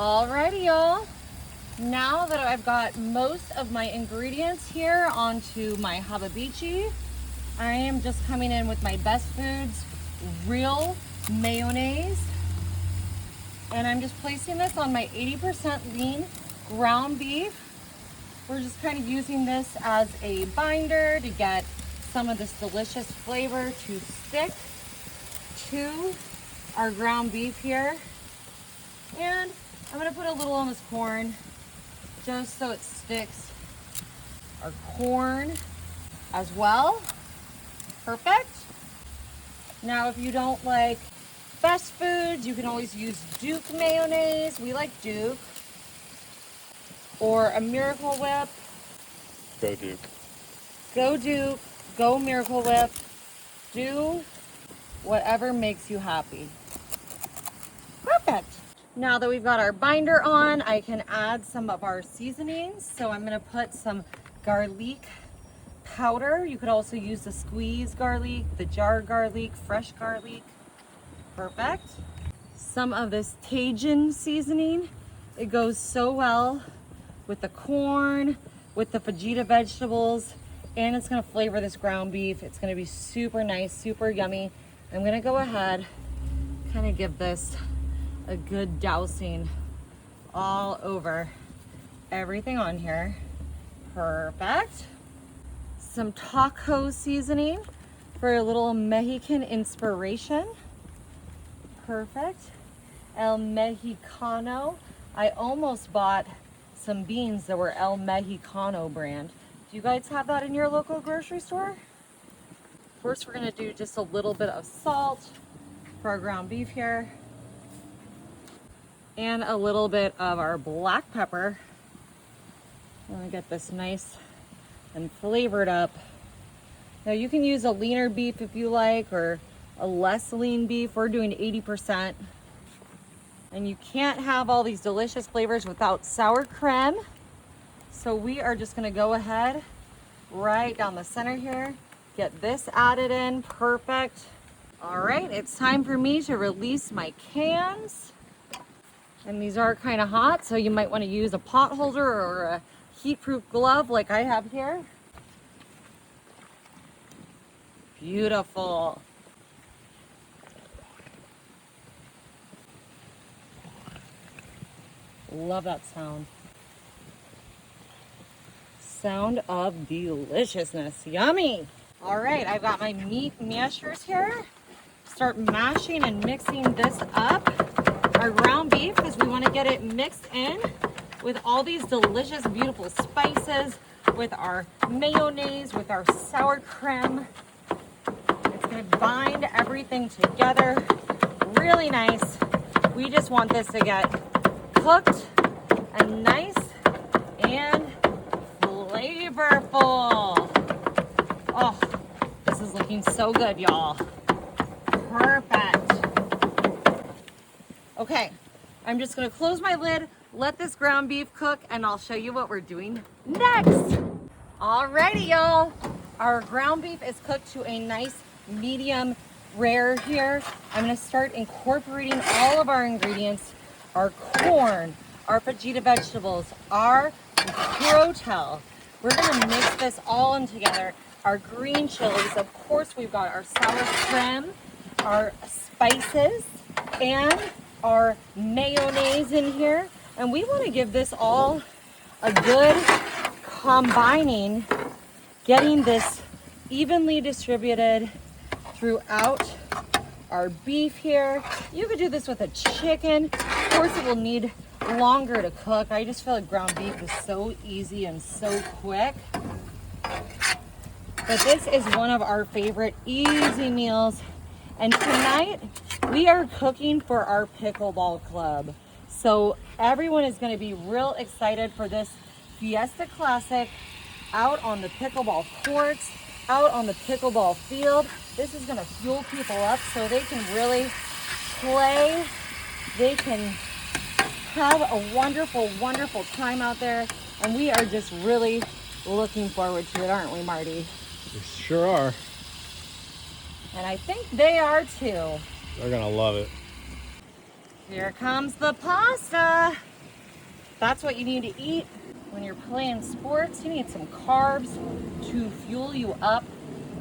Alrighty, y'all. Now that I've got most of my ingredients here onto my Hababichi, I am just coming in with my Best Foods real mayonnaise. And I'm just placing this on my 80% lean ground beef. We're just kind of using this as a binder to get some of this delicious flavor to stick to our ground beef here. And I'm gonna put a little on this corn just so it sticks. Our corn as well. Perfect. Now, if you don't like Best Foods, you can always use Duke mayonnaise. We like Duke. Or a Miracle Whip. Go Duke. Go Duke. Go Miracle Whip. Do whatever makes you happy. Perfect. Now that we've got our binder on, I can add some of our seasonings. So I'm gonna put some garlic powder. You could also use the squeezed garlic, the jarred garlic, fresh garlic. Perfect. Some of this Cajun seasoning. It goes so well with the corn, with the fajita vegetables, and it's gonna flavor this ground beef. It's gonna be super nice, super yummy. I'm gonna go ahead, kind of give this a good dousing all over everything on here. Perfect. Some taco seasoning for a little Mexican inspiration. Perfect. El Mexicano. I almost bought some beans that were El Mexicano brand. Do you guys have that in your local grocery store? First, we're gonna do just a little bit of salt for our ground beef here. And a little bit of our black pepper. I'm gonna get this nice and flavored up. Now you can use a leaner beef if you like, or a less lean beef. We're doing 80%. And you can't have all these delicious flavors without sour cream. So we are just gonna go ahead right down the center here, get this added in. Perfect. All right, it's time for me to release my cans. And these are kind of hot, so you might want to use a pot holder or a heat-proof glove like I have here. Beautiful. Love that sound. Sound of deliciousness. Yummy. All right, I've got my meat mashers here. Start mashing and mixing this up. Our ground beef, because we want to get it mixed in with all these delicious, beautiful spices, with our mayonnaise, with our sour cream. It's going to bind everything together really nice. We just want this to get cooked and nice and flavorful. Oh, this is looking so good, y'all. Perfect. Okay, I'm just gonna close my lid, let this ground beef cook, and I'll show you what we're doing next. Alrighty, y'all. Our ground beef is cooked to a nice medium rare here. I'm gonna start incorporating all of our ingredients, our corn, our fajita vegetables, our crotel. We're gonna mix this all in together. Our green chilies, of course, we've got our sour cream, our spices, and our mayonnaise in here. And we want to give this all a good combining, getting this evenly distributed throughout our beef here. You could do this with a chicken. Of course, it will need longer to cook. I just feel like ground beef is so easy and so quick. But this is one of our favorite easy meals. And tonight, we are cooking for our pickleball club. So everyone is going to be real excited for this Fiesta Classic out on the pickleball courts, out on the pickleball field. This is going to fuel people up so they can really play. They can have a wonderful, wonderful time out there. And we are just really looking forward to it, aren't we, Marty? We sure are. And I think they are too. They're gonna love it. Here comes the pasta. That's what you need to eat when you're playing sports. You need some carbs to fuel you up.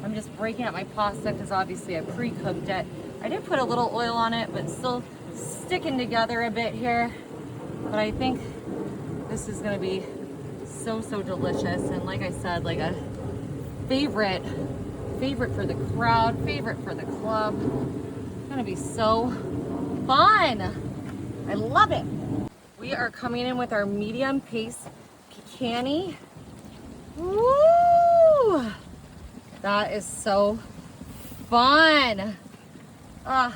I'm just breaking up my pasta because obviously I pre-cooked it. I did put a little oil on it, but still sticking together a bit here. But I think this is gonna be so delicious. And like I said, like a favorite for the crowd, favorite for the club. It's gonna be so fun. I love it. We are coming in with our medium pace picani. Woo! That is so fun. The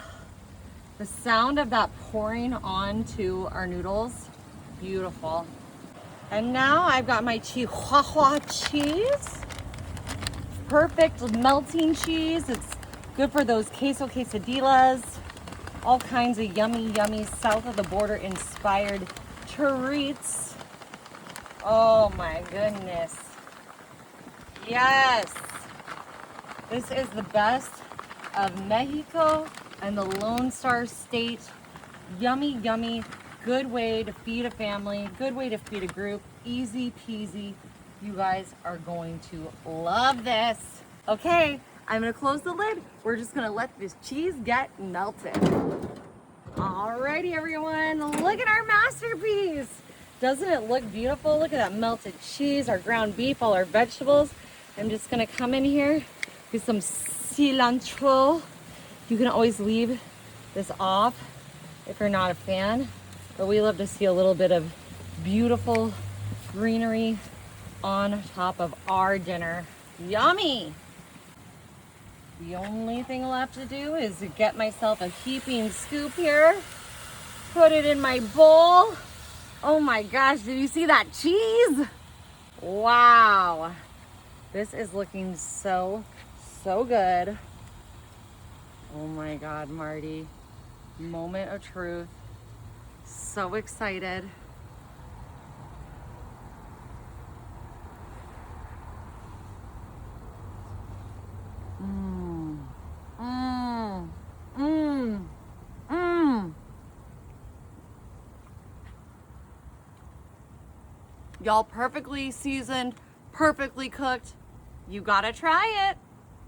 sound of that pouring onto our noodles, beautiful. And now I've got my Chihuahua cheese. Perfect melting cheese. It's good for those queso quesadillas. All kinds of yummy south of the border inspired treats. Oh my goodness. Yes. This is the best of Mexico and the Lone Star State. Yummy. Good way to feed a family. Good way to feed a group. Easy peasy. You guys are going to love this. Okay, I'm gonna close the lid. We're just gonna let this cheese get melted. Alrighty, everyone, look at our masterpiece. Doesn't it look beautiful? Look at that melted cheese, our ground beef, all our vegetables. I'm just gonna come in here with some cilantro. You can always leave this off if you're not a fan, but we love to see a little bit of beautiful greenery on top of our dinner. Yummy! The only thing left to do is to get myself a heaping scoop here, put it in my bowl. Oh my gosh, did you see that cheese? Wow. This is looking so good. Oh my God, Marty. Moment of truth. So excited. Y'all, perfectly seasoned, perfectly cooked. You gotta try it.